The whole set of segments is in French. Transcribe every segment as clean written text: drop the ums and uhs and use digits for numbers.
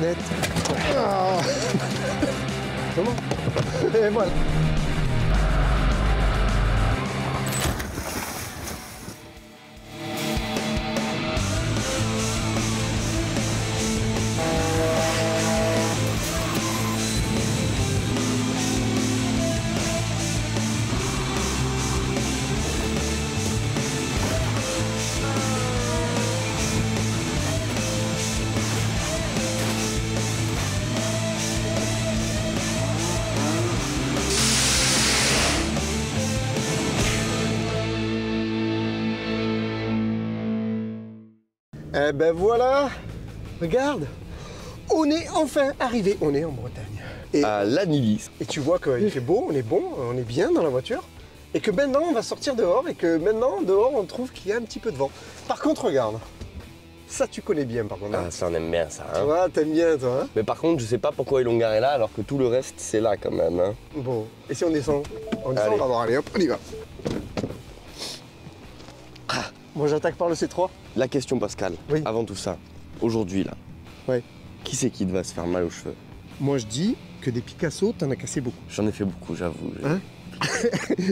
net. Ah. Comment? Et voilà. Eh ben voilà, regarde, on est enfin arrivé, on est en Bretagne. Et, à Lannilis. et tu vois qu'il fait beau, on est bon, on est bien dans la voiture. Et que maintenant on va sortir dehors et que maintenant dehors on trouve qu'il y a un petit peu de vent. Par contre regarde, ça tu connais bien par contre. Ah, ça on aime bien ça. Hein. Tu vois, t'aimes bien toi. Hein, mais par contre, je sais pas pourquoi ils l'ont garé là alors que tout le reste c'est là quand même. Hein. bon, et si on descend? On descend, Allez. on va voir, allez hop, on y va. Moi j'attaque par le C3. La question Pascal, Oui. avant tout ça, aujourd'hui là, Ouais. qui c'est qui va se faire mal aux cheveux? Moi je dis que des Picasso, t'en as cassé beaucoup. J'en ai fait beaucoup, j'avoue. Hein?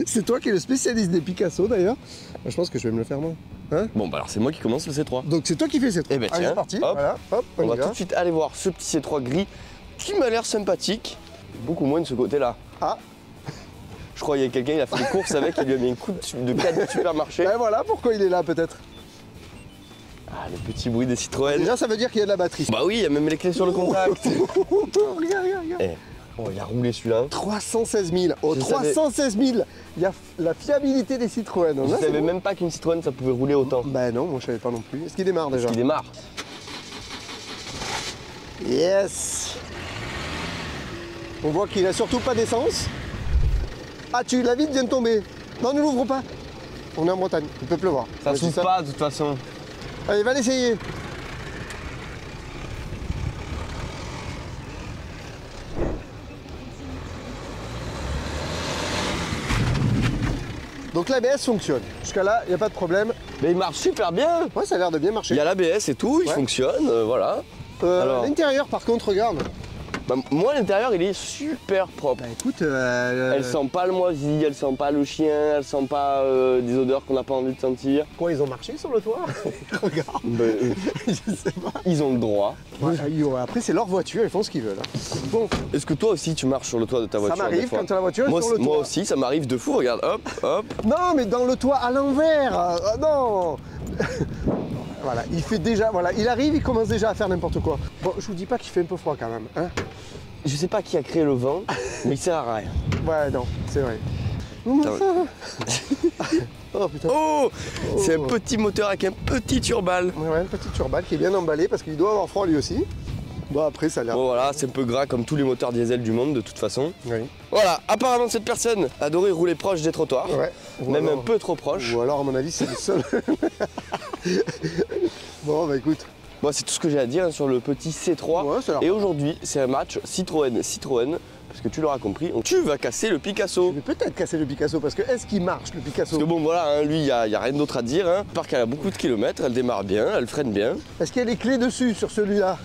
C'est toi qui es le spécialiste des Picasso d'ailleurs. Je pense que je vais me le faire moi. Hein? Bon bah alors c'est moi qui commence le C3. Donc c'est toi qui fais cette. Eh ben Allez, tiens, c'est parti. hop. Voilà, hop, On y va va. tout de suite aller voir ce petit C3 gris qui m'a l'air sympathique. Beaucoup moins de ce côté-là. Ah, Je crois qu'il y a quelqu'un, il a fait des courses avec, il lui a mis un coup de canne de supermarché. ben voilà pourquoi il est là peut-être. Ah, le petit bruit des Citroën. Déjà ça veut dire qu'il y a de la batterie. Bah oui, il y a même les clés sur le contact. Regarde, regarde, regarde. Eh, oh, il a roulé celui-là. 316 000. Oh, Je 316 000. Il y a la fiabilité des Citroën. Je Là, c'est savais bon. même pas qu'une Citroën ça pouvait rouler autant. Ben non, moi je savais pas non plus. Est-ce qu'il démarre déjà? Il démarre. Yes. On voit qu'il a surtout pas d'essence. Ah, la vitre vient de tomber. Non, ne l'ouvre pas. On est en Bretagne, il peut pleuvoir. Ça Ouais, c'est souffle pas de toute façon. Allez, va l'essayer. Donc l'ABS fonctionne. Jusqu'à là, il n'y a pas de problème. Mais il marche super bien. Ouais, ça a l'air de bien marcher. Il y a l'ABS et tout, il Ouais. fonctionne, voilà. Alors. L'intérieur, par contre, regarde. Bah, moi, l'intérieur, il est super propre. Bah écoute, Elle sent pas le moisi, elle sent pas le chien, elle sent pas des odeurs qu'on n'a pas envie de sentir. quoi, ils ont marché sur le toit? Regarde, Bah, je sais pas. ils ont le droit. Ouais, après, c'est leur voiture, ils font ce qu'ils veulent. Hein. Bon, Est-ce que toi aussi tu marches sur le toit de ta voiture? ça des m'arrive fois quand la voiture est moi, sur le toit. moi aussi, ça m'arrive de fou, regarde, hop, hop. Non, mais dans le toit à l'envers. Non. Voilà, il fait déjà, voilà, il arrive, il commence déjà à faire n'importe quoi. Bon, je vous dis pas qu'il fait un peu froid quand même, hein. Je sais pas qui a créé le vent, mais il sert à rien. Ouais, non, c'est vrai. Oh putain. Oh, c'est un petit moteur avec un petit turbal. Ouais, une petite turbale qui est bien emballée parce qu'il doit avoir froid lui aussi. Bon, après, ça a l'air. Bon voilà, c'est un peu gras comme tous les moteurs diesel du monde de toute façon. Oui. Voilà, apparemment cette personne adorait rouler proche des trottoirs, Ouais. Ou même alors- un peu trop proche. Ou alors, à mon avis, c'est le seul. Bon, bah écoute. Moi c'est tout ce que j'ai à dire hein, sur le petit C3. Ouais, ça a l'air Et aujourd'hui c'est un match Citroën, parce que tu l'auras compris, tu vas casser le Picasso. Je vais peut-être casser le Picasso parce que est-ce qu'il marche le Picasso? Parce que bon voilà, hein, lui il y a rien d'autre à dire. Hein. Par qu'elle a beaucoup de kilomètres, elle démarre bien, elle freine bien. Est-ce qu'il y a les clés dessus sur celui-là?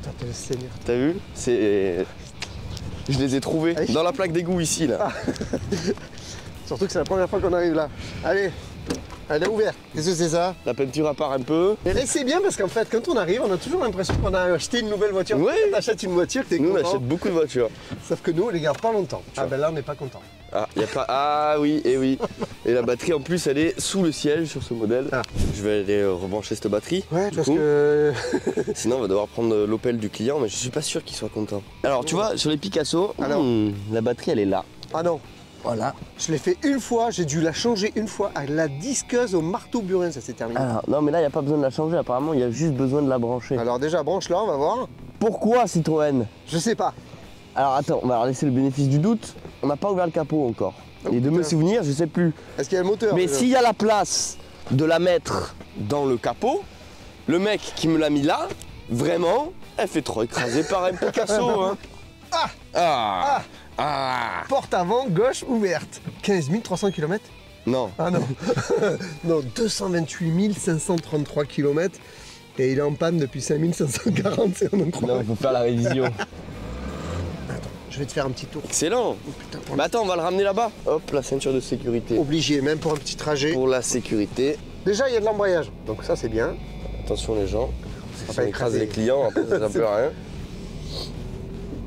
Attends, le Seigneur. T'as vu? C'est. Je les ai trouvés Allez. dans la plaque d'égout ici là. Surtout que c'est la première fois qu'on arrive là. Allez, elle est ouverte. Qu'est-ce que c'est ça? La peinture part un peu. Et là, c'est bien parce qu'en fait, quand on arrive, on a toujours l'impression qu'on a acheté une nouvelle voiture. Ouais. Quand t'achètes une voiture, t'es Nous on content. achète beaucoup de voitures. Sauf que nous, on les garde pas longtemps. Ah ben là, on n'est pas content. Ah, y a pas. Ah oui, et oui. Et la batterie en plus elle est sous le siège sur ce modèle. Ah. Je vais aller rebrancher cette batterie. Ouais, du parce coup. que... Sinon on va devoir prendre l'Opel du client, mais je suis pas sûr qu'il soit content. Alors tu vois, sur les Picasso, Alors. la batterie elle est là. Ah non, Voilà. je l'ai fait une fois, j'ai dû la changer une fois à la disqueuse au marteau burin, ça s'est terminé. Alors, non mais là il n'y a pas besoin de la changer, apparemment il y a juste besoin de la brancher. Alors déjà, branche-la, on va voir. Pourquoi Citroën? Je sais pas. Alors attends, on va leur laisser le bénéfice du doute. On n'a pas ouvert le capot encore. Oh, Et de me putain. souvenir, je sais plus. Est-ce qu'il y a le moteur? Mais déjà s'il y a la place de la mettre dans le capot, le mec qui me l'a mis là, vraiment, elle fait trop écraser par un Picasso. Hein. Ah Ah. Ah. Porte avant, gauche, ouverte. 15 300 km? Non. Ah non. Non, 228 533 km. Et il est en panne depuis 5540, c'est Non, incroyable. il faut faire la révision. Je vais te faire un petit tour. Excellent. Oh, putain, pour Bah attends, on va le ramener là-bas. Hop, la ceinture de sécurité. Obligé, même pour un petit trajet. Pour la sécurité. Déjà, il y a de l'embrayage, donc ça c'est bien. Attention les gens. va Si pas on écrase écraser. les clients, après ça ne peut rien.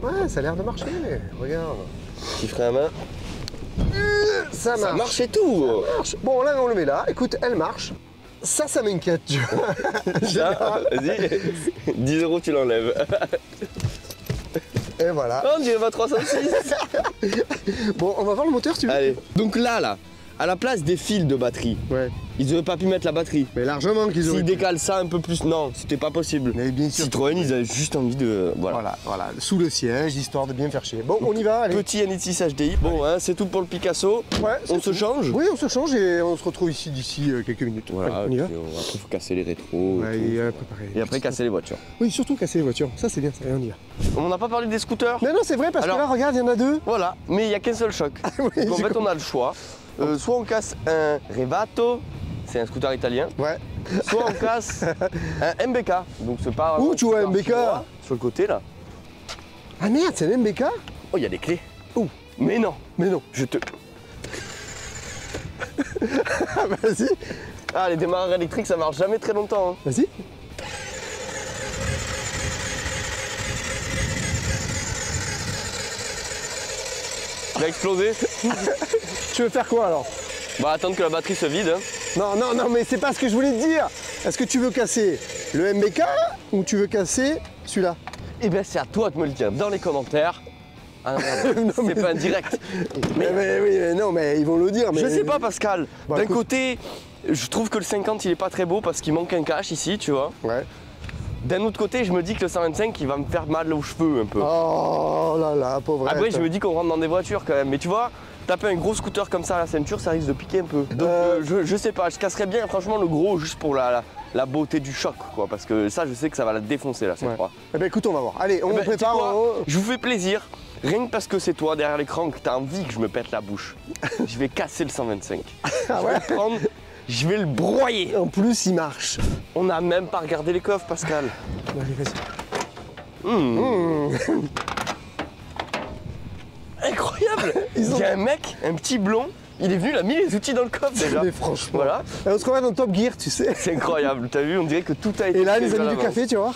Ouais, ça a l'air de marcher, regarde. Petit frein à main. Ça marche. Ça marche et tout. Bon, là, on le met là. Écoute, elle marche. Ça m'inquiète, tu vois. Ça, vas-y. 10 €, tu l'enlèves. Et voilà. Oh, on dirait ma 306. Bon, on va voir le moteur, si tu veux. Allez. Donc là, à la place des fils de batterie, Ouais. ils auraient pas pu mettre la batterie. Mais largement qu'ils auraient. S'ils décalent ça un peu plus, non, c'était pas possible. Mais bien sûr. Citroën, ils avaient juste envie de. Voilà. Voilà, sous le siège, histoire de bien faire chier. Bon, on y va, allez. Petit NX6 HDI. Bon, hein, c'est tout pour le Picasso. Ouais, c'est On se tout. change. Oui, on se change et on se retrouve ici d'ici quelques minutes. Voilà, Ouais, on y va. puis après, il faut casser les rétros. Ouais, et tout. et préparer. Et après, casser les voitures. Oui, surtout casser les voitures. Ça, c'est bien, ça, on y va. On n'a pas parlé des scooters. Mais non, c'est vrai, parce Alors- que là, regarde, il y en a deux. Voilà, mais il n'y a qu'un seul choc. Oui, Donc, en j'ai fait, on a le choix. Soit on casse un Revato, c'est un scooter italien. Ouais. Soit on casse un MBK. Donc c'est pas. Où tu vois un MBK? chinois, sur le côté là. Ah merde, c'est un MBK. Oh, il y a des clés. Où? Mais non, Mais non. je te. Ah, vas-y. Ah, les démarreurs électriques, ça marche jamais très longtemps. Hein. Vas-y. Il a explosé. Tu veux faire quoi alors? Bah, attendre que la batterie se vide. Hein. Non, mais c'est pas ce que je voulais te dire. Est-ce que tu veux casser le MBK ou tu veux casser celui-là? Eh bien, c'est à toi de me le dire dans les commentaires. Ah, non, Non, mais- c'est pas indirect. Mais oui, mais non, mais ils vont le dire. Mais... Je sais pas, Pascal. Bah, D'un écoute. côté, je trouve que le 50 il est pas très beau parce qu'il manque un cache ici, tu vois. Ouais. D'un autre côté, je me dis que le 125 il va me faire mal aux cheveux un peu. Oh là là, pauvre. Après, je me dis qu'on rentre dans des voitures quand même. Mais tu vois, taper un gros scooter comme ça à la ceinture, ça risque de piquer un peu. Donc, je sais pas, je casserais bien franchement le gros juste pour la beauté du choc, quoi. Parce que ça, je sais que ça va la défoncer la Ouais. C3. Eh ben écoute, on va voir. Allez, on Eh ben, prépare. tu sais quoi on- Je vous fais plaisir, rien que parce que c'est toi derrière l'écran que t'as envie que je me pète la bouche. Je vais casser le 125. Ah Je ouais. vais le prendre, je vais le broyer. En plus, il marche. On n'a même pas regardé les coffres, Pascal. Allez, vas-y. Incroyable. Ils ont- Il y a un mec, un petit blond, il est venu, il a mis les outils dans le coffre déjà. Mais franchement. Voilà, On se croirait dans Top Gear, tu sais. c'est incroyable. T'as vu, on dirait que tout a été Et là, fait les à amis du l'avance. café, tu vois.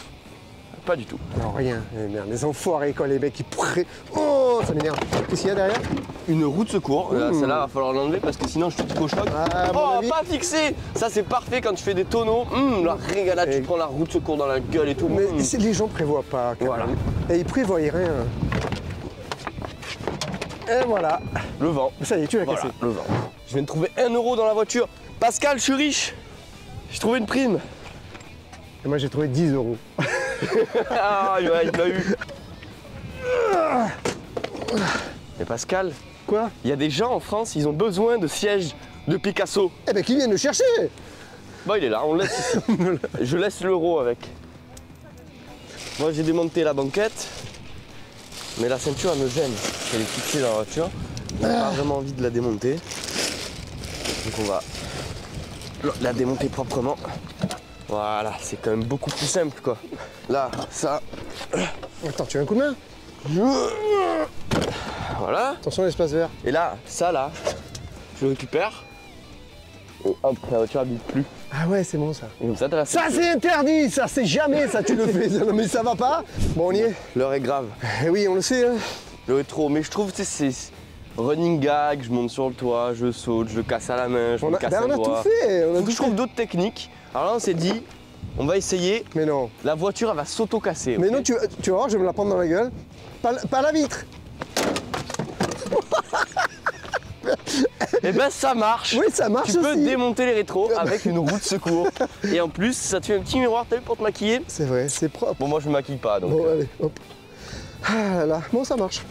Pas du tout. Non, rien. Eh merde, les enfoirés, quoi, les mecs, ils pourraient. Oh, ça m'énerve. Qu'est-ce qu'il y a derrière? Une roue de secours. Là, celle-là, va falloir l'enlever parce que sinon je te pique au choc. À mon Oh, avis. pas fixé. Ça, c'est parfait quand tu fais des tonneaux. La régalade, Et- tu prends la roue de secours dans la gueule et tout. Mais les gens prévoient pas. quand Voilà. même. Et ils prévoient rien. Et voilà. Le vent. Ça y est, tu l'as Voilà, cassé. le vent. Je viens de trouver 1 € dans la voiture. Pascal, je suis riche. J'ai trouvé une prime. Et moi, j'ai trouvé 10 €. Ah, il l'a eu. Mais Pascal, Quoi? il y a des gens en France, ils ont besoin de sièges de Picasso. Eh ben, qui viennent le chercher? Bah, il est là, on le laisse ici. Je laisse l'euro avec. Moi, j'ai démonté la banquette, mais la ceinture, elle me gêne. Elle est fixée dans la voiture. J'ai pas vraiment envie de la démonter. Donc, on va la démonter proprement. Voilà, c'est quand même beaucoup plus simple, quoi. Là, ça, Attends, tu veux un coup de main? voilà. Attention, l'espace vert. Et là, ça, là, je le récupère. Et hop, la voiture habite plus. Ah ouais, c'est bon ça. Et comme ça, t'as la Ça, ceinture. c'est interdit! Ça, c'est jamais ça, tu le fais. Non, mais ça va pas? Bon, on y est. L'heure est grave. Eh oui, on le sait, hein. Le rétro, mais je trouve que c'est running gag, je monte sur le toit, je saute, je le casse à la main, je On me a, casse ben, un on a doigt. tout fait. On a Faut tout que je fait. trouve d'autres techniques. Alors là, on s'est dit, on va essayer. Mais non. La voiture, elle va s'auto-casser. Mais ok non, tu vas voir, je vais me la prendre dans la gueule. Pas la vitre. Eh ben, ça marche. Oui, ça marche Tu peux aussi. démonter les rétros avec une roue de secours. Et en plus, ça te fait un petit miroir, t'as vu, pour te maquiller. C'est vrai, c'est propre. Bon, moi, je me maquille pas, donc. Bon, allez, hop. Ah là là, bon, ça marche.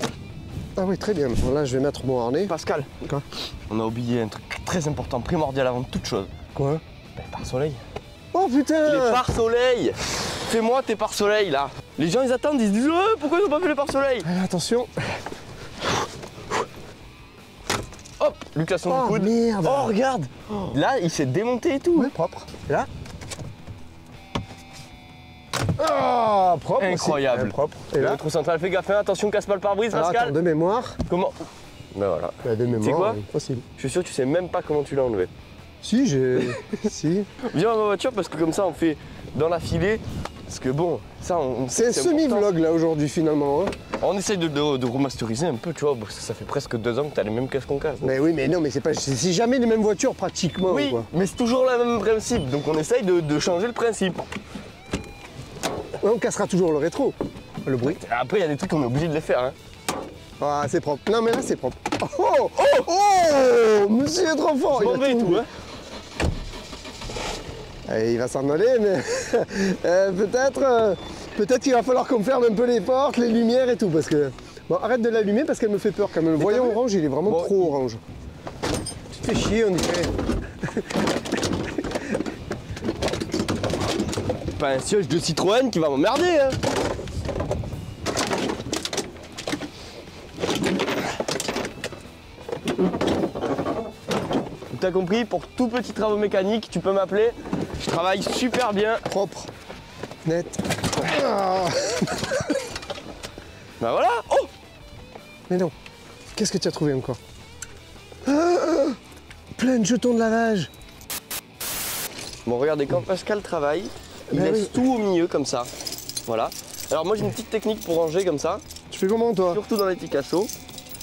Ah oui, très bien. Bon, là, je vais mettre mon harnais. Pascal, Quoi? on a oublié un truc très important, primordial avant toute chose. Quoi? Ben, le pare-soleil. Oh putain! Les pare-soleil. Fais-moi tes pare-soleil, là. Les gens, ils attendent, ils se disent pourquoi ils ont pas fait les pare-soleil? Allez, attention. Hop, Lucas son Oh coude. merde! Oh, regarde. Là, il s'est démonté et tout. Ouais, propre. Et là? Ah, propre. Incroyable. Aussi. Propre. Et Le là, trou central, fais gaffe, hein, attention, casse pas le pare-brise, alors, Pascal. attends, de mémoire. Comment? Ben voilà. Bah, de mémoire, quoi facile. Je suis sûr que tu sais même pas comment tu l'as enlevé. Si, j'ai. Si. Viens dans ma voiture parce que comme ça on fait dans la filée. Parce que bon, ça on C'est un semi-vlog là aujourd'hui finalement. Hein. On essaye de remasteriser un peu, tu vois. Ça fait presque 2 ans que t'as les mêmes casques qu'on casse. Mais oui, mais non, mais c'est jamais les mêmes voitures pratiquement. Oui, Quoi. mais c'est toujours le même principe. Donc on essaye de changer le principe. Ouais, on cassera toujours le rétro, le bruit. Après, il y a des trucs qu'on est obligé de les faire. Hein. Ah, c'est propre. Non, mais là, c'est propre. Oh, oh, oh, monsieur est trop fort. Je m'en vais et tout, hein. Il va s'en aller, mais peut-être qu'il va falloir qu'on me ferme un peu les portes, les lumières et tout, parce que... Bon, arrête de l'allumer parce qu'elle me fait peur quand même. Le voyant orange, il est vraiment trop orange. Tu te fais chier, on dirait. Pas un siège de Citroën qui va m'emmerder, hein. T'as compris, pour tout petit travaux mécaniques, tu peux m'appeler. Je travaille super bien. Propre, net. Ah. Bah voilà. Oh. Mais non, qu'est-ce que tu as trouvé encore? Plein de jetons de lavage. Bon, regardez, quand Pascal travaille, il Ben laisse oui. tout au milieu comme ça. Voilà. Alors moi j'ai une petite technique pour ranger comme ça. Tu fais comment toi? Surtout dans les Picasso,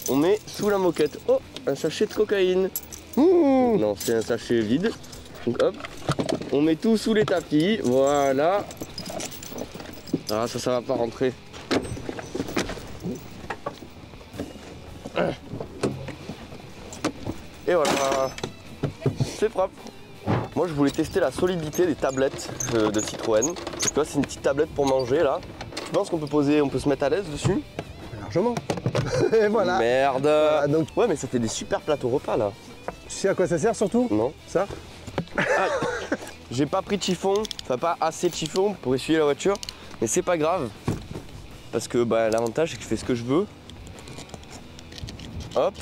on met sous la moquette. Oh, un sachet de cocaïne. Non, c'est un sachet vide. Donc hop, on met tout sous les tapis. Voilà. Ah, ça va pas rentrer. Et voilà. C'est propre. Moi, je voulais tester la solidité des tablettes de Citroën. Tu vois, c'est une petite tablette pour manger là. Tu penses qu'on peut se mettre à l'aise dessus? Largement. Et voilà. Merde. Voilà, donc- Ouais, mais ça fait des super plateaux repas là. Tu sais à quoi ça sert surtout? Non. Ça? J'ai pas pris de chiffon, enfin pas assez de chiffon pour essuyer la voiture, mais c'est pas grave. Parce que bah, l'avantage c'est que je fais ce que je veux. Hop.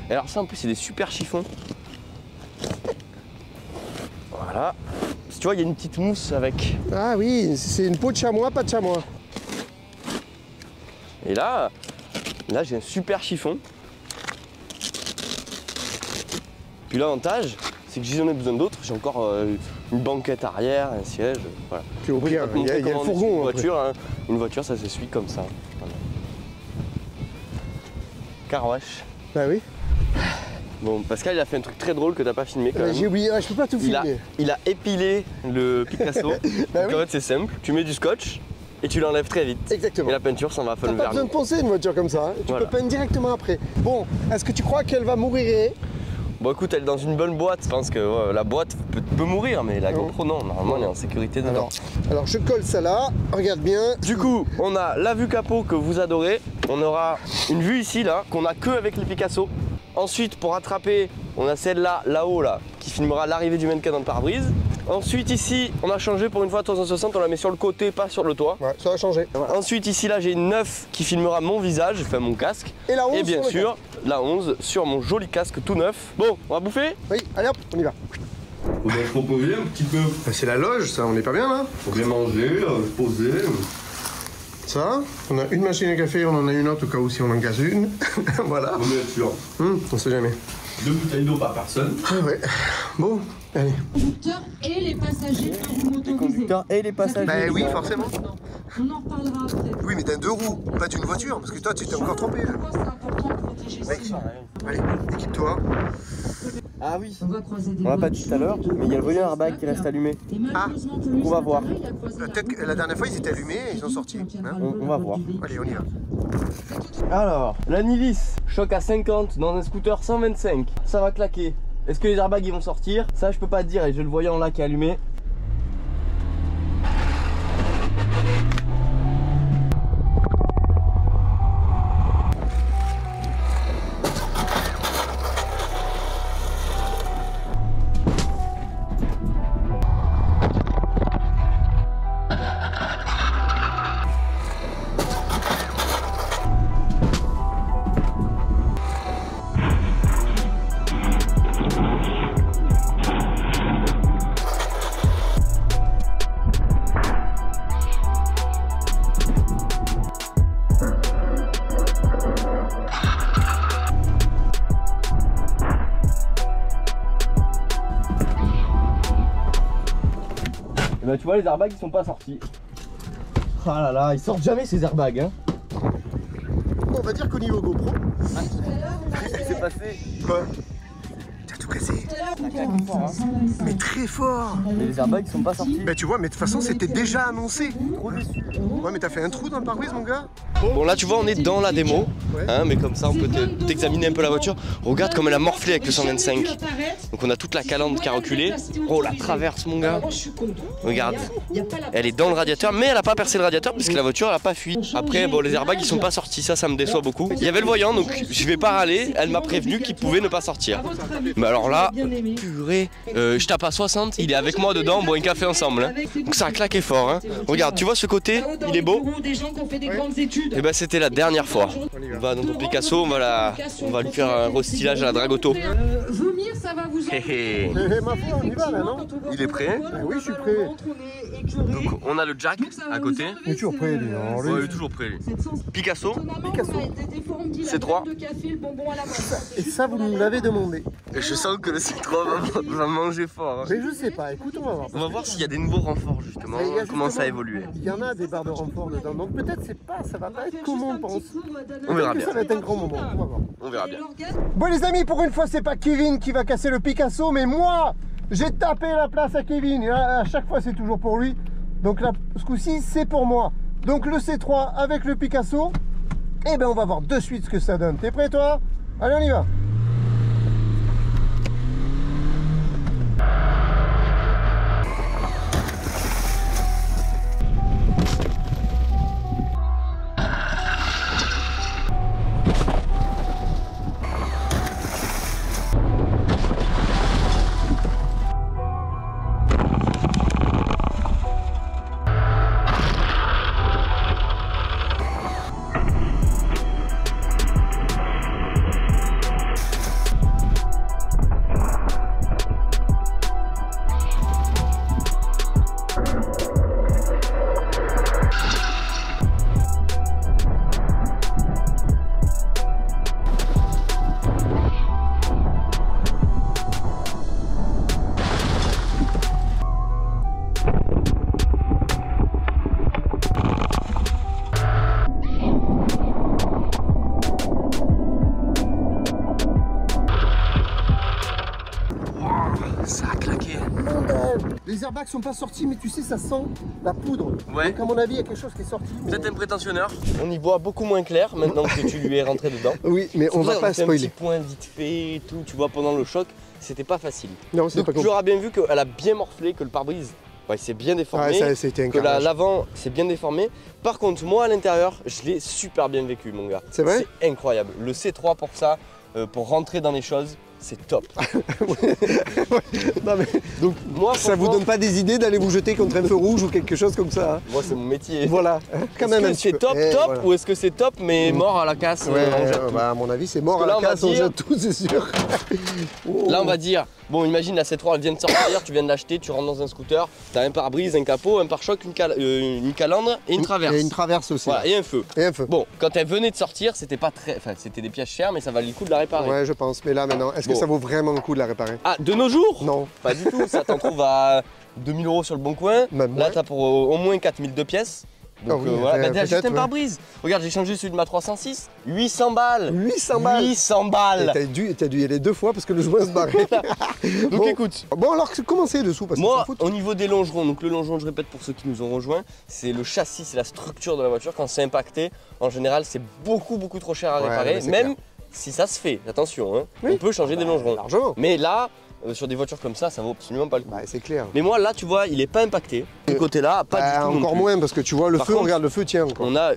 Et alors ça en plus c'est des super chiffons. Voilà. Si tu vois, il y a une petite mousse avec. Ah oui, c'est une peau de chamois, pas de chamois. Et là j'ai un super chiffon. Puis l'avantage, c'est que si j'en ai besoin d'autres, j'ai encore une banquette arrière, un siège, voilà. Puis au pire, il y a le fourgon. Une après. voiture, hein. Une voiture, ça s'essuie comme ça. Voilà. Carouache. Bah oui. Bon, Pascal, il a fait un truc très drôle que t'as pas filmé quand même. J'ai oublié, je peux pas tout filmer. Il a épilé le Picasso. Bah Donc oui. en fait, c'est simple. Tu mets du scotch et tu l'enlèves très vite. Exactement. Et la peinture s'en va à fond T'as le pas besoin vernis. de poncer une voiture comme ça, hein. Tu Voilà. peux peindre directement après. Bon, est-ce que tu crois qu'elle va mourir? Bon, écoute, elle est dans une bonne boîte. Je pense que la boîte peut mourir, mais la GoPro, non. Normalement, elle est en sécurité dedans. Alors je colle ça là, regarde bien. Du coup, on a la vue capot que vous adorez. On aura une vue ici, là, qu'on a que avec les Picasso. Ensuite, pour rattraper, on a celle-là, là-haut, là, qui filmera l'arrivée du mannequin dans le pare-brise. Ensuite, ici, on a changé pour une fois 360, on la met sur le côté, pas sur le toit. Ouais, ça va changer. Voilà. Ensuite, ici, là, j'ai une 9 qui filmera mon visage, enfin mon casque. Et la 11 Et bien sur le sûr, la 11 sur mon joli casque tout neuf. Bon, on va bouffer? Oui, allez hop, on y va. On va se reposer un petit peu. C'est la loge, ça, on est pas bien là? Faut bien manger, se poser. Ça, on a une machine à café, on en a une autre au cas où si on en casse une. Voilà. On est sûr. On sait jamais. 2 bouteilles d'eau par personne. Ah ouais. Bon, allez. Conducteurs et les passagers motorisés. et les passagers. Bah oui, forcément. On en reparlera après. Oui, mais d'un 2 roues, pas d'une voiture, parce que toi, tu t'es encore trompé là. Pourquoi c'est important de protéger ça? Mec, allez, équipe-toi. Ah oui. On va croiser des On l'a pas dit voitures, tout à l'heure, mais il y a le voyant airbag qui reste allumé. Et malheureusement pour lui, on va c'est voir. pareil, il a croisé Peut-être que la dernière fois, ils étaient allumés et ils sont sortis. Hein. On va voir. Allez, on y va. Alors, la Nilis, choc à 50 dans un scooter 125. Ça va claquer. Est-ce que les airbags ils vont sortir? Ça, je peux pas te dire, et j'ai le voyant là qui est allumé. Et bah tu vois les airbags ils sont pas sortis. Ah là là, ils sortent jamais ces airbags hein. On va dire qu'au niveau GoPro. Qu'est-ce qui s'est passé? Quoi? T'as tout cassé? Mais très fort. Mais les airbags ils sont pas sortis. Bah tu vois, mais de toute façon c'était déjà annoncé. Trop déçu. Ouais, mais t'as fait un trou dans le pare-brise mon gars? Bon là tu vois on est dans la démo, Ouais. hein, mais comme ça on peut t'examiner un peu la voiture. Regarde comme elle a morflé avec le 125. Donc on a toute la calandre qui a reculé. Oh la traverse mon gars. Regarde, elle est dans le radiateur mais elle a pas percé le radiateur parce que la voiture elle a pas fui. Après bon les airbags ils sont pas sortis, ça me déçoit beaucoup. Il y avait le voyant donc je vais pas râler, elle m'a prévenu qu'il pouvait ne pas sortir. Mais alors là, purée, je tape à 60, il est avec moi dedans, on boit un café ensemble. Hein. Donc ça a claqué fort. Hein. Regarde, tu vois ce côté, il est beau. Et bah c'était la dernière fois. On va dans ton Picasso, on va lui faire un restylage à la Dragotto. Vomir, ça va vous Hé hé. Ma foi, on y va là, non? Il est prêt? Oui, je suis prêt. Donc on a le jack à côté. Il est toujours prêt, lui. hein, lui. Ouais, il est toujours prêt. Picasso, C3. Et ça, vous nous l'avez demandé. Et je sens que le C3 va manger fort. Hein. Mais je sais pas, écoute, on va voir. On va voir s'il y a des nouveaux renforts justement, Mais il y a comment ça a justement- évolué. Il y en a des barres de renfort dedans, donc peut-être ça va pas être comme on pense. On verra Que bien. ça va être un grand moment, on va voir. On verra bien. Bon les amis, pour une fois c'est pas Kevin qui va casser le Picasso, mais moi j'ai tapé la place à Kevin et à chaque fois c'est toujours pour lui. Donc là, ce coup-ci c'est pour moi. Donc le C3 avec le Picasso, et ben on va voir de suite ce que ça donne. T'es prêt toi? Allez on y va. Ça a claqué. Les airbags sont pas sortis, mais tu sais, ça sent la poudre. Ouais. Donc à mon avis, il y a quelque chose qui est sorti. mais- Peut-être un prétentionneur. On y voit beaucoup moins clair maintenant que tu lui es rentré dedans. Oui, mais on va pas fait un spoiler. petit point vite fait et tout, tu vois, pendant le choc, c'était pas facile. Non, c'est Donc pas tu compliqué. auras bien vu qu'elle a bien morflé, que le pare-brise, ouais, c'est bien déformé. Ouais, ça, c'était un que carnage. l'avant, c'est bien déformé. Par contre, moi à l'intérieur, je l'ai super bien vécu, mon gars. C'est vrai? C'est incroyable. Le C3 pour ça, pour rentrer dans les choses, c'est top. Non, mais Donc moi, ça vous franchement, donne pas des idées d'aller vous jeter contre un feu rouge ou quelque chose comme ça hein? moi c'est mon métier. Voilà, quand même un Est-ce que petit c'est peu. top, Et top, voilà. ou est-ce que c'est top mais mort à la casse? Ouais, on jette tout. bah, à mon avis, c'est mort Parce à que la là, on va casse, on dire- jette tout, c'est sûr. Oh. Là on va dire, bon imagine la C3 elle vient de sortir, tu viens de l'acheter, tu rentres dans un scooter, t'as un pare-brise, un capot, un pare-choc, une calandre et une traverse. Et une traverse aussi. Voilà, et un feu. Et un feu. Bon, quand elle venait de sortir, c'était pas très. Enfin, c'était des pièces chères, mais ça valait le coup de la réparer. Ouais, je pense. Mais là, maintenant, est-ce que Bon. ça vaut vraiment le coup de la réparer? Ah, de nos jours? Non. Pas du tout, ça t'en trouve à 2000 € sur le bon coin. Même Là moins. t'as pour au moins 4000 de pièces. Donc Ah oui, voilà, bah, t'as peut-être, juste un ouais. pare-brise. Regarde, j'ai changé celui de ma 306. 800 balles. 800 balles. 800 Et balles. t'as dû y aller 2 fois parce que le joint se barrait. Donc Bon. écoute. Bon, alors comment c'est dessous? Parce qu'on s'en Moi, fout. au niveau des longerons, donc le longeron, je répète pour ceux qui nous ont rejoints, c'est le châssis, c'est la structure de la voiture. Quand c'est impacté, en général, c'est beaucoup trop cher à Ouais, réparer, ouais, c'est même clair. si ça se fait. Attention, hein, Oui. on peut changer des longerons. Largement. Mais là, sur des voitures comme ça vaut absolument pas le coup. Bah, c'est clair. Mais moi, là, tu vois, il est pas impacté. Du côté là, pas Bah, du tout. non encore plus. moins parce que tu vois le Par feu, contre, regarde le feu tient encore. On a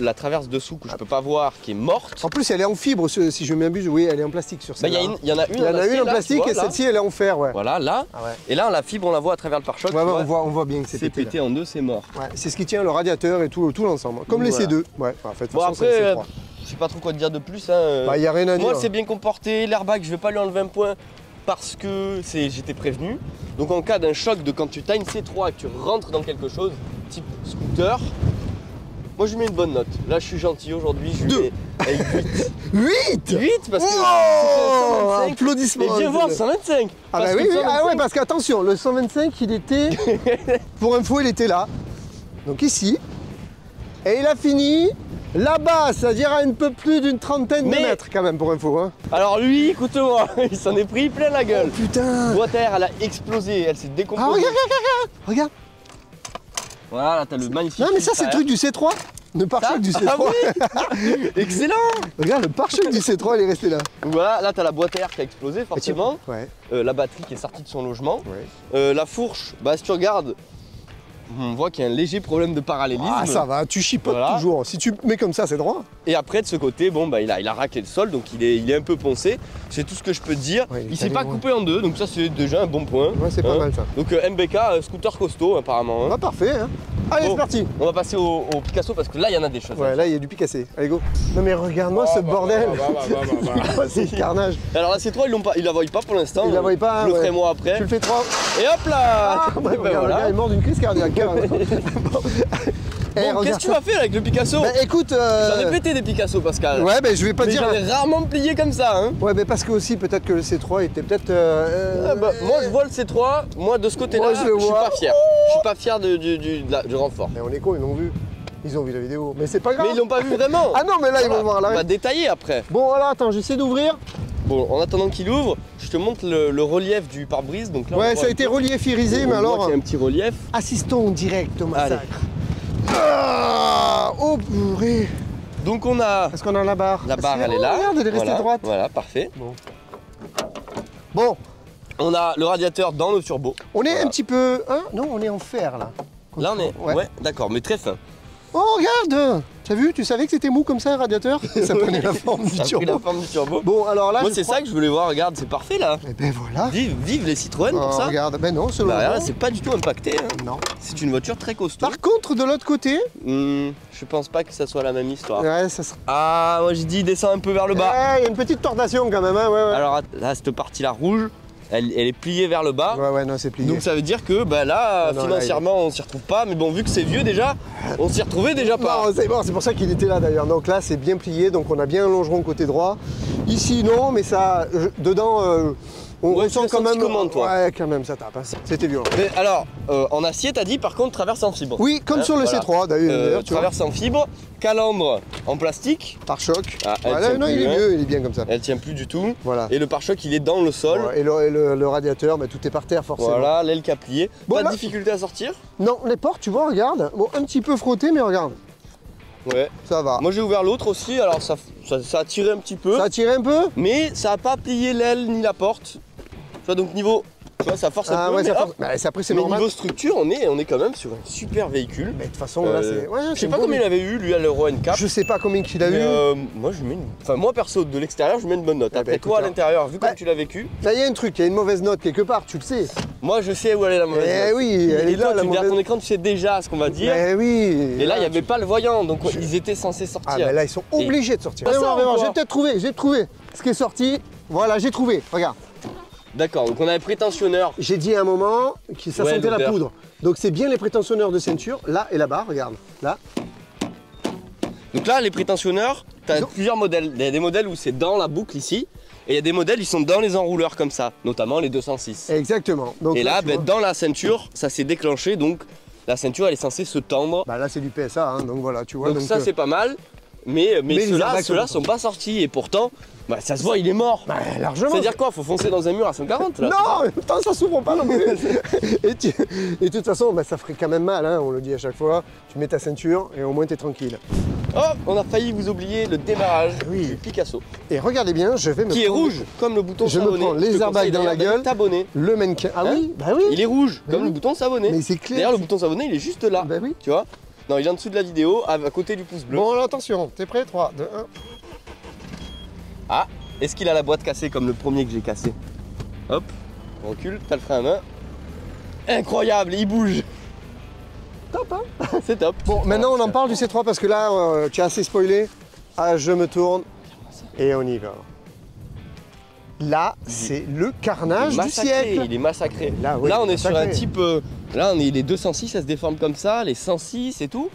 la traverse dessous que je peux pas voir, qui est morte. En plus, elle est en fibre, si je m'abuse. Oui, elle est en plastique sur Bah, celle-là. il y en a une Il y en a une en là, plastique tu vois, et là. celle-ci, elle est en fer, ouais. Voilà, là. Ah ouais. Et là, la fibre, on la voit à travers le pare-choc. Ouais, tu ouais, vois. on voit bien que c'est C'est pété. pété en deux, c'est mort. Ouais, c'est ce qui tient le radiateur et tout l'ensemble. Comme les Voilà. C2. Ouais, en fait, de toute Bon, façon, c'est après, le C3. je sais pas trop quoi te dire de plus. Hein. Bah, y a rien à dire. Moi, c'est bien comporté. L'airbag, je vais pas lui enlever un point parce que j'étais prévenu. Donc, en cas d'un choc de quand tu as une C3 et que tu rentres dans quelque chose, type scooter, moi, je lui mets une bonne note. Là, je suis gentil aujourd'hui. Je lui Deux. mets avec 8. 8 8 parce que Oh, c'était un applaudissements. Mais viens voir le 125. Ah bah Parce oui, que oui, le ah 125, ouais, parce qu'attention, le 125, il était... Pour info, il était là. Donc ici. Et il a fini là-bas, c'est-à-dire à un peu plus d'une trentaine de mètres quand même, pour info. Hein. Alors lui, écoute-moi, il s'en est pris plein la gueule. Oh putain. Boîte à air, elle a explosé, elle s'est Ah décomposée. regarde, regarde, regarde. Voilà, là t'as le magnifique. Non mais ça, c'est le truc du du C3. Le pare-choc du C3. Ah oui. Excellent. Regarde, le pare-choc du C3, il est resté là. Voilà, là t'as la boîte à air qui a explosé forcément. Ouais. La batterie qui est sortie de son logement. Ouais. La fourche, bah si tu regardes, on voit qu'il y a un léger problème de parallélisme. Ah ça va, tu chipotes Voilà. toujours. Si tu mets comme ça, c'est droit. Et après de ce côté, bon bah il a raclé le sol, donc il est un peu poncé. C'est tout ce que je peux te dire. Ouais, il s'est allé pas loin. coupé en deux, donc ça c'est déjà un bon point. Ouais, c'est pas Hein. mal ça. Donc MBK, scooter costaud apparemment. Hein. Ah parfait. Hein. Allez, Bon. c'est parti. On va passer au Picasso parce que là il y en a des choses. Ouais, là, il y a du Picassé. Allez, go. Non mais regarde-moi ce bordel. C'est le carnage. Alors la C3 ils la voient pas pour l'instant. Ils la voient pas, Je le ouais. ferai moi après. Tu le fais 3. Et hop là. Ah, Et bah, ben regarde, voilà. le gars est mort d'une crise cardiaque. carrément. Eh, Bon, regarde qu'est-ce que tu ça. vas faire avec le Picasso? Bah écoute. J'en ai pété des Picasso, Pascal. Ouais, bah je vais pas Mais dire. j'en ai rarement plié comme ça. Hein. Ouais, mais parce que aussi peut-être que le C3 était peut-être. Ah bah, moi je vois le C3, moi de ce côté-là, Moi, je le suis vois. pas fier. Je suis pas fier du renfort. Mais on est con, ils l'ont vu. Ils ont vu la vidéo. Mais c'est pas grave. Mais ils l'ont pas vu vraiment. Ah non, mais là, ils vont le voir On là. va détailler après. Bon, alors attends, j'essaie d'ouvrir. Bon, en attendant qu'il ouvre, je te montre le relief du pare-brise. Donc là, on Ouais, voit ça a un été peu. reliéfirisé, On mais voit alors. qu'il y a un petit relief. Assistons en direct au Allez. massacre. Ah, oh purée. Donc on a Est-ce qu'on a la barre? la barre, Ah, elle est là. Regarde, elle est restée Voilà, droite. Voilà, parfait. Bon, On a le radiateur dans le turbo. on est Voilà. un petit peu. Hein? Non, on est en fer là. Là on est. Ouais. Ouais, d'accord, mais très fin. Oh, regarde! T'as vu? Tu savais que c'était mou comme ça un radiateur? Ça prenait la forme du Ça a pris la turbo. forme du turbo. Bon, alors là. Moi je c'est crois- ça que je voulais voir, regarde, c'est parfait là. Eh ben voilà. Vive les Citroën pour Oh, ça. regarde, ben non, selon Bah moi. regarde, c'est pas du tout impacté. Hein. Non. C'est une voiture très costaud. Par contre, de l'autre côté, Je pense pas que ça soit la même histoire. ouais, ça sera. Ah, moi j'ai dit descend un peu vers le bas. Ouais, il y a une petite tortation quand même, hein, ouais, ouais. Alors là, cette partie-là rouge, elle est pliée vers le bas. Ouais, ouais, non, c'est plié. Donc ça veut dire que bah, là, Ah non, financièrement, on s'y retrouve pas. Mais bon, vu que c'est vieux déjà, on s'y retrouvait déjà pas. Non, c'est bon, c'est pour ça qu'il était là d'ailleurs. Donc là, c'est bien plié, donc on a bien un longeron côté droit. Ici, non, mais ça, dedans, on Ouais, ressent tu l'as quand senti même. comment, toi? Ouais, quand même, ça tape. Hein. C'était violent. Mais alors, en acier, t'as dit par contre traverse en fibre. Oui, comme Hein, sur le voilà. C3 d'ailleurs, tu vois. Traverse en fibre, calandre en plastique. Par choc. Ah, elle Voilà, tient non, plus, il est hein. mieux, il est bien comme ça. Elle tient plus du tout. Voilà. Et le pare-choc, il est dans le sol. Ouais, et le radiateur, bah, tout est par terre forcément. Voilà, l'aile qui a plié. Bon, pas là- de difficulté à sortir. Non, les portes, tu vois, regarde. Bon, un petit peu frotté, mais regarde, Ouais. ça va. Moi j'ai ouvert l'autre aussi, alors ça a tiré un petit peu. Ça a tiré un peu? Mais ça n'a pas plié l'aile ni la porte. Tu vois, donc niveau. Tu vois, ça force un Ah peu. ouais, mais, ça hop. force. Bah, après, c'est Mais normal. niveau structure, on est quand même sur un super véhicule. Mais de toute façon, là, c'est. Ouais, Je c'est sais pas beau, combien il avait eu lui à l'Euro NCAP. Je sais pas combien qu'il a mais, eu. moi je mets une. Enfin moi perso de l'extérieur je mets une bonne note. Ah Après bah, toi à écoute, l'intérieur, vu bah- comme tu l'as vécu, Là, il y a un truc, il y a une mauvaise note quelque part, tu le sais. moi je sais où elle est la mauvaise Eh note. oui, elle Et est toi là, la tu derrière ton mauvaise. écran tu sais déjà ce qu'on va dire. Eh oui. Et là il n'y avait pas le voyant, donc ils étaient censés sortir. Ah, mais là, ils sont obligés de sortir. Pas Viens ça, voir, viens voir, encore. j'ai peut-être trouvé ce qui est sorti. Voilà, j'ai trouvé, regarde. D'accord, donc on avait prétentionneur. J'ai dit à un moment que ça Ouais, sentait la l'odeur. poudre. Donc c'est bien les prétentionneurs de ceinture, là et là-bas, regarde. Là. Donc là les prétentionneurs, tu as Ils ont- plusieurs modèles. Il y a des modèles où c'est dans la boucle ici. Et il y a des modèles ils sont dans les enrouleurs comme ça, notamment les 206. Exactement. Donc Et là, tu ben, vois. dans la ceinture, ça s'est déclenché, donc la ceinture elle est censée se tendre. Bah là c'est du PSA, hein, donc voilà, tu vois. donc ça c'est pas mal, mais les ceux-là airbags ceux-là sont sont pas sortis et pourtant, bah, ça se voit, il est mort. Bah, largement. C'est-à-dire quoi? Faut foncer dans un mur à 140 là? Non, putain, ça s'ouvre pas non plus. Et de toute façon, bah, ça ferait quand même mal, hein, on le dit à chaque fois. Tu mets ta ceinture et au moins t'es tranquille. Oh, on a failli vous oublier le démarrage Oui. du Picasso, Et regardez bien, je vais me qui est prendre rouge comme le bouton Je me s'abonner. prends les te airbags conseille dans la d'ailleurs d'aller gueule. t'abonner. le mannequin. Ah Hein oui, bah oui. Il est rouge Mais comme oui. le bouton s'abonner. Mais c'est clair. D'ailleurs le bouton s'abonner il est juste là, Bah oui. tu vois? Non, il est en dessous de la vidéo, à côté du pouce bleu. Bon, alors attention, t'es prêt? 3, 2, 1. Ah, est-ce qu'il a la boîte cassée comme le premier que j'ai cassé? Hop, on recule, t'as le frein à main. Incroyable, il bouge. Top, hein? C'est top. Bon, maintenant on en parle du C3 parce que là, tu as assez spoilé. Ah, je me tourne et on y va. Là, c'est le carnage du Massacré, siècle. il est massacré. Là, oui, Là, on est sur un massacré. type. Là, on est les 206, elles se déforment comme ça, les 106 et tout.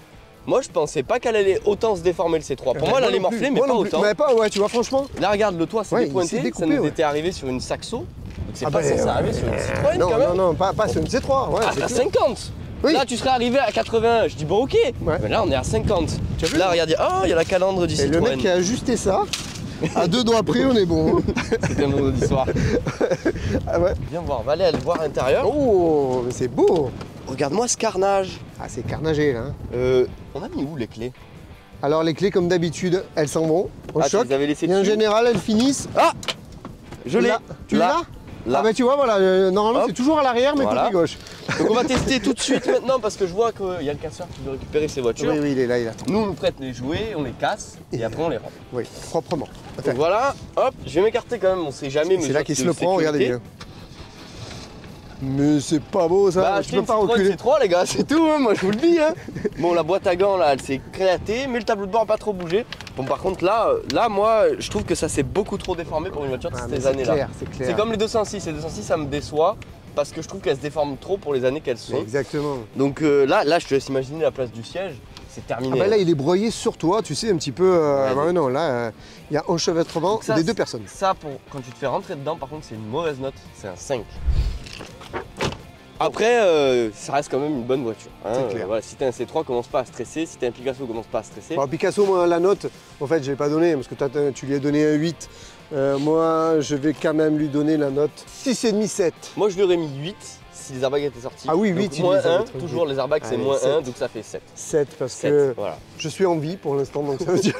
Moi, je pensais pas qu'elle allait autant se déformer le C3. Pour moi, elle allait morfler, mais Moi pas non plus. autant. Mais pas, ouais, tu vois, franchement. Là, regarde, le toit s'est Ouais, il dépointé. s'est découpé, ça nous ouais. était arrivé sur une Saxo. Donc c'est Ah pas bah, censé arriver sur une Citroën Non, quand même. non, pas sur une C3. Ouais, Ah, c'est à clair. 50. Oui. Là, tu serais arrivé à 80. Je dis bon, ok. Ouais. Mais là, on est à 50. Tu as vu? Là, regarde, oh, il y a la calandre du Et le Citroën. mec qui a ajusté ça, à 2 doigts près, on est bon. C'était un vendredi soir. Ah ouais. Viens voir, on va aller voir à l'intérieur. Oh, mais c'est beau. Regarde-moi ce carnage. Ah, c'est carnagé là. On a mis où les clés? Alors les clés, comme d'habitude, elles s'en vont au Ah, tu choc. les avais laissées Et en dessus? général, elles finissent. Ah, je l'ai. Là. Tu l'as là? Là. Ah bah tu vois, voilà, normalement Hop. c'est toujours à l'arrière, mais Voilà. côté gauche. Donc on va tester tout de suite maintenant parce que je vois qu'il y a le casseur qui veut récupérer ses voitures. Oui, oui, il est là, il attend. Nous, on nous prête les jouets, on les casse et après on les rend. Oui, proprement. Donc voilà, hop, je vais m'écarter quand même, on sait jamais. C'est mais là je qu'il se de le prend, regardez sécurité. bien. Mais c'est pas beau ça, Bah, tu achetez peux une pas Citroën reculer. C3 les gars, c'est tout, hein, moi je vous le dis. Hein. Bon, la boîte à gants là, elle s'est créatée, mais le tableau de bord n'a pas trop bougé. Bon, par contre là, moi, je trouve que ça s'est beaucoup trop déformé pour une voiture de Ah, mais ces c'est années-là. clair, c'est clair. C'est comme les 206, les 206 ça me déçoit parce que je trouve qu'elles se déforment trop pour les années qu'elles sont. Exactement. Donc là, je te laisse imaginer la place du siège, c'est terminé. Ah bah là, il est broyé sur toi, tu sais, un petit peu. Ouais, bah non, là, il y a enchevêtrement Donc ça, des deux personnes. Ça, quand tu te fais rentrer dedans, par contre, c'est une mauvaise note, c'est un 5. Après, ça reste quand même une bonne voiture. Hein. C'est clair. Voilà, si t'as un C3, commence pas à stresser. Si t'as un Picasso, commence pas à stresser. Bon, Picasso, moi, la note, en fait, je l'ai pas donné parce que tu lui as donné un 8. Moi, je vais quand même lui donner la note 6,5, 7. Moi, je lui aurais mis 8 si les airbags étaient sortis. Ah oui, Donc, 8, il moins les a 1, mis tranquille. toujours les airbags, c'est Allez, moins 7. 1, donc ça fait 7. 7 parce 7, que voilà. je suis en vie pour l'instant, donc ça veut dire.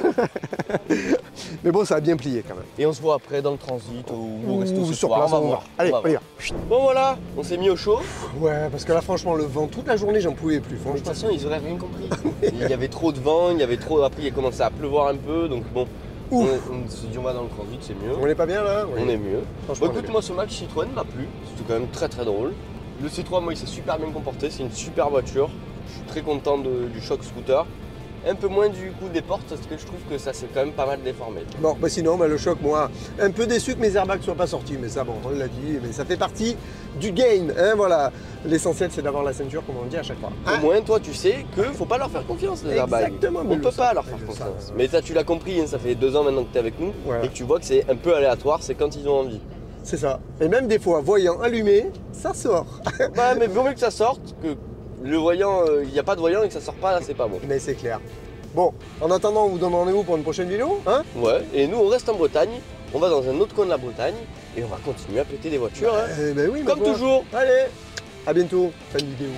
Mais bon, ça a bien plié quand même. Et on se voit après dans le transit ou au resto Ou ce sur soir, place, on va on va voir. voir. Allez, On va on y voir. va. Bon voilà, on s'est mis au chaud. Ouais, parce que là, franchement, le vent, toute la journée, j'en pouvais plus. Mais de Franchement. toute façon, ils auraient rien compris. Il y avait trop de vent, il y avait trop. Après, il a commencé à pleuvoir un peu, donc bon. On s'est dit, on va dans le transit, c'est mieux. On est pas bien là? Oui. On est mieux. Franchement, Bon, on est écoute, bien. moi ce match Citroën m'a plu, c'était quand même très très drôle. Le C3, moi il s'est super bien comporté, c'est une super voiture. Je suis très content du choc scooter. Un peu moins du coup des portes parce que je trouve que ça s'est quand même pas mal déformé. Bon, bah sinon, bah, le choc, moi, un peu déçu que mes airbags soient pas sortis, mais ça, bon, on l'a dit, mais ça fait partie du game, hein, voilà. L'essentiel, c'est d'avoir la ceinture, comme on dit à chaque fois. Au moins, toi tu sais que faut pas leur faire confiance les airbags. Exactement, mais On le peut savent, pas leur faire ils le confiance. savent. Mais ça, tu l'as compris, hein, ça fait 2 ans maintenant que tu es avec nous Voilà. et que tu vois que c'est un peu aléatoire, c'est quand ils ont envie. C'est ça. Et même des fois, voyant allumé, ça sort. Ouais, mais vaut mieux que ça sorte que le voyant, il n'y a pas de voyant et que ça sort pas là, c'est pas bon. Mais c'est clair. Bon, en attendant, on vous donne rendez-vous pour une prochaine vidéo, hein? Ouais, et nous on reste en Bretagne, on va dans un autre coin de la Bretagne et on va continuer à péter des voitures, hein. Ben oui, ma Comme foi. toujours. Allez, à bientôt. Fin de vidéo.